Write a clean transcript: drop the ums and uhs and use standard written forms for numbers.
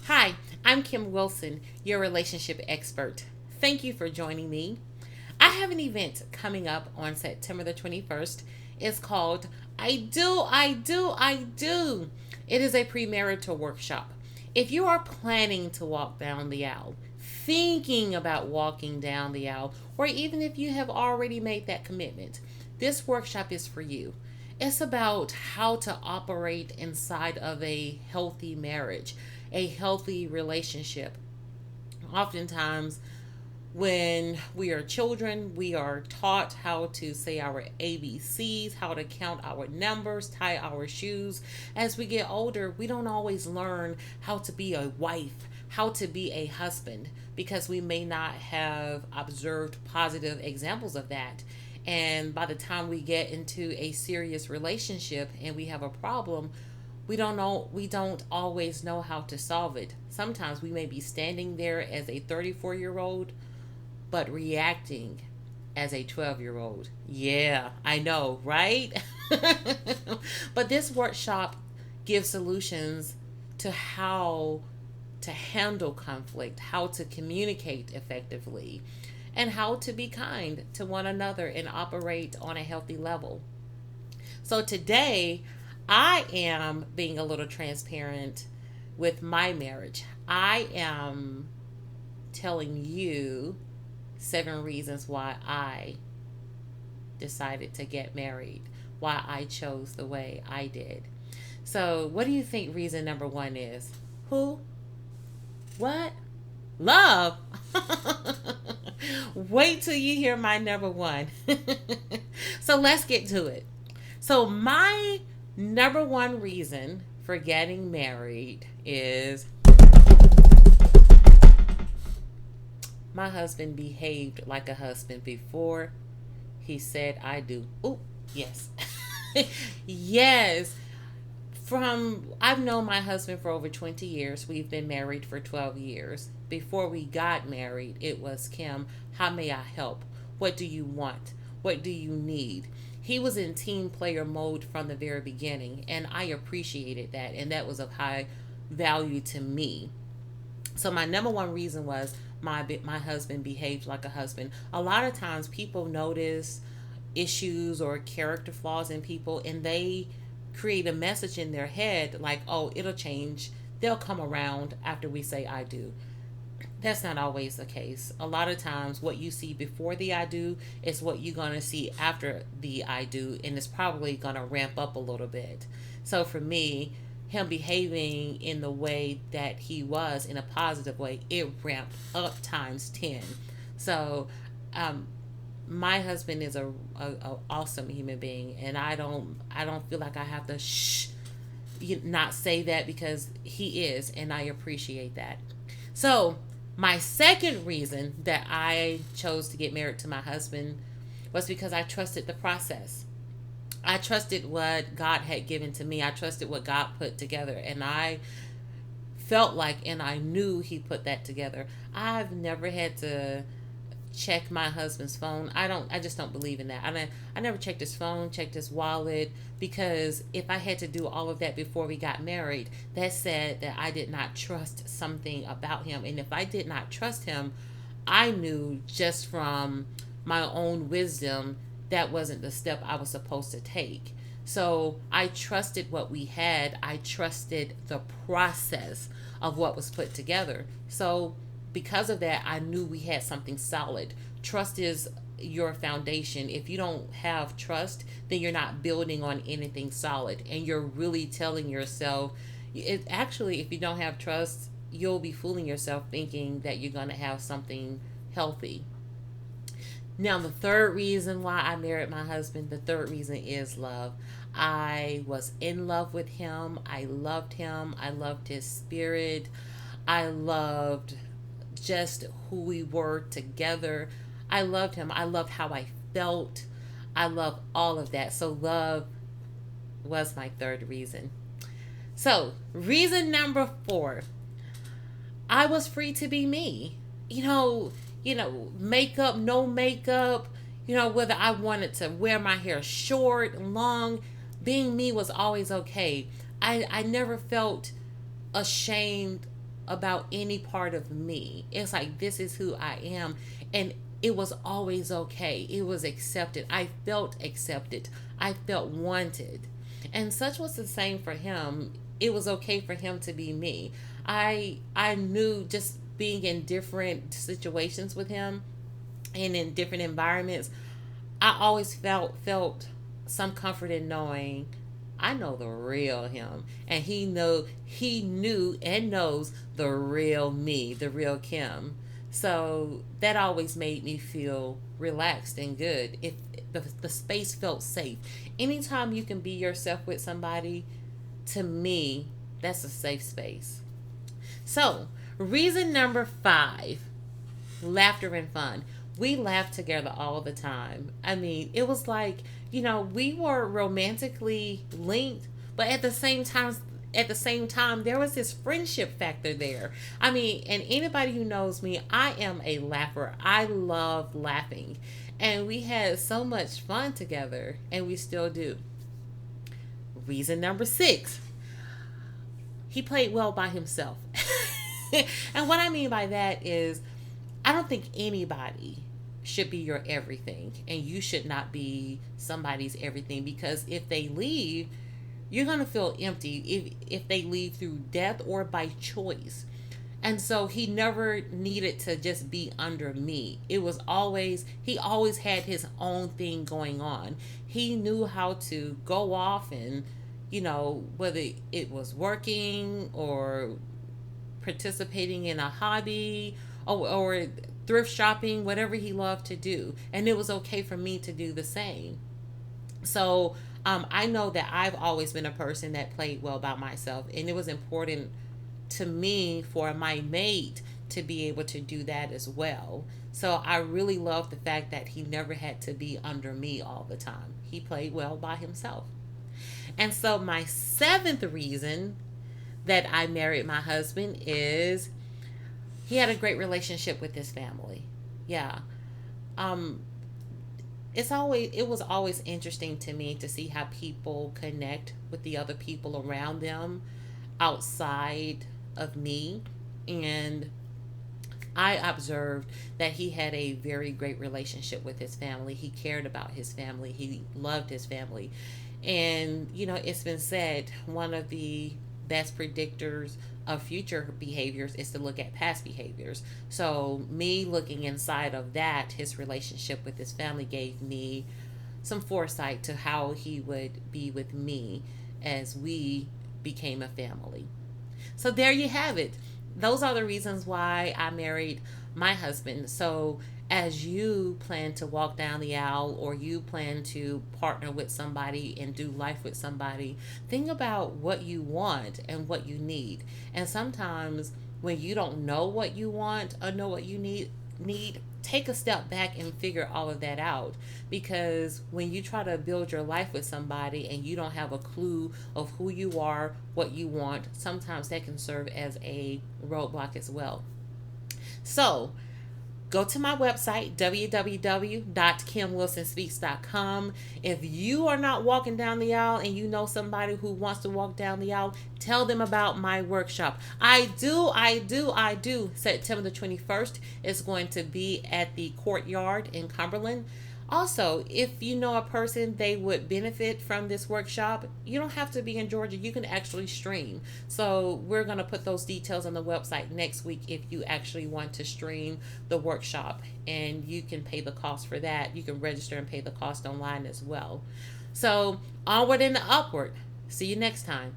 Hi, I'm Kim Wilson, your relationship expert. Thank you for joining me. I have an event coming up on September the 21st. It's called I Do. It is a premarital workshop. If you are planning to walk down the aisle, thinking about walking down the aisle, or even if you have already made that commitment, this workshop is for you. It's about how to operate inside of a healthy marriage, a healthy relationship. Oftentimes, when we are children, we are taught how to say our ABCs, how to count our numbers, tie our shoes. As we get older, we don't always learn how to be a wife, how to be a husband, because we may not have observed positive examples of that. And by the time we get into a serious relationship and we have a problem, we don't always know how to solve it. Sometimes we may be standing there as a 34-year-old but reacting as a 12-year-old. Yeah, I know, right? But this workshop gives solutions to how to handle conflict, how to communicate effectively, and how to be kind to one another and operate on a healthy level. So today, I am being a little transparent with my marriage. I am telling you 7 reasons why I decided to get married, why I chose the way I did. So, what do you think reason number one is? Who? What? Love. Wait till you hear my number one. So, let's get to it. So, my number one reason for getting married is my husband behaved like a husband before he said I do. Oh, yes. Yes. From I've known my husband for over 20 years. We've been married for 12 years. Before we got married, it was Kim, how may I help? What do you want? What do you need? He was in team player mode from the very beginning, and I appreciated that, and that was of high value to me. So my number one reason was my husband behaved like a husband. A lot of times people notice issues or character flaws in people, and they create a message in their head like, "Oh, it'll change. They'll come around after we say I do." That's not always the case. A lot of times what you see before the I do is what you're going to see after the I do, and it's probably going to ramp up a little bit. So for me, him behaving in the way that he was in a positive way, it ramped up times 10. So um, my husband is a awesome human being, and I don't feel like I have to not say that, because he is, and I appreciate that. So my second reason that I chose to get married to my husband was because I trusted the process. I trusted what God had given to me. I trusted what God put together, and I felt like, and I knew He put that together. I've never had to check my husband's phone. I just don't believe in that. I never checked his phone, checked his wallet, because if I had to do all of that before we got married, that said that I did not trust something about him. And if I did not trust him, I knew just from my own wisdom that wasn't the step I was supposed to take. So I trusted what we had. I trusted the process of what was put together. So because of that, I knew we had something solid. Trust is your foundation. If you don't have trust, then you're not building on anything solid, and you're really telling yourself, it actually, if you don't have trust, you'll be fooling yourself thinking that you're going to have something healthy. Now, the third reason why I married my husband, the third reason is love. I was in love with him. I loved him. I loved his spirit. I loved just who we were together. I loved him. I loved how I felt. I love all of that. So, love was my third reason. So, reason number four, I was free to be me. Makeup, no makeup, whether I wanted to wear my hair short, long, being me was always okay. I never felt ashamed about any part of me. It's like, this is who I am. And it was always okay. It was accepted. I felt accepted. I felt wanted. And such was the same for him. It was okay for him to be me. I knew, just being in different situations with him and in different environments, I always felt some comfort in knowing I know the real him, and he knew and knows the real me, the real Kim. So that always made me feel relaxed and good. If the space felt safe, anytime you can be yourself with somebody, to me, that's a safe space. So, reason number 5, laughter and fun. We laughed together all the time. I mean, it was like, we were romantically linked, but at the same time there was this friendship factor there. I mean, and anybody who knows me, I am a laugher. I love laughing. And we had so much fun together, and we still do. Reason number 6, he played well by himself. And what I mean by that is, I don't think anybody should be your everything, and you should not be somebody's everything, because if they leave, you're going to feel empty if they leave through death or by choice. And so he never needed to just be under me. He always had his own thing going on. He knew how to go off and, whether it was working or participating in a hobby, or thrift shopping, whatever he loved to do. And it was okay for me to do the same. So I know that I've always been a person that played well by myself. And it was important to me for my mate to be able to do that as well. So I really love the fact that he never had to be under me all the time. He played well by himself. And so my 7th reason that I married my husband is he had a great relationship with his family. Yeah. Um it was always interesting to me to see how people connect with the other people around them outside of me. And I observed that he had a very great relationship with his family. He cared about his family. He loved his family. And, it's been said one of the best predictors of future behaviors is to look at past behaviors. So, me looking inside of that, his relationship with his family gave me some foresight to how he would be with me as we became a family. So there you have it. Those are the reasons why I married my husband. So as you plan to walk down the aisle, or you plan to partner with somebody and do life with somebody, think about what you want and what you need. And sometimes when you don't know what you want or know what you need, take a step back and figure all of that out. Because when you try to build your life with somebody and you don't have a clue of who you are, what you want, sometimes that can serve as a roadblock as well. So go to my website, www.kimwilsonspeaks.com. If you are not walking down the aisle and you know somebody who wants to walk down the aisle, tell them about my workshop. I do. September the 21st is going to be at the Courtyard in Cumberland. Also, if you know a person they would benefit from this workshop, you don't have to be in Georgia. You can actually stream. So we're going to put those details on the website next week if you actually want to stream the workshop. And you can pay the cost for that. You can register and pay the cost online as well. So onward and upward. See you next time.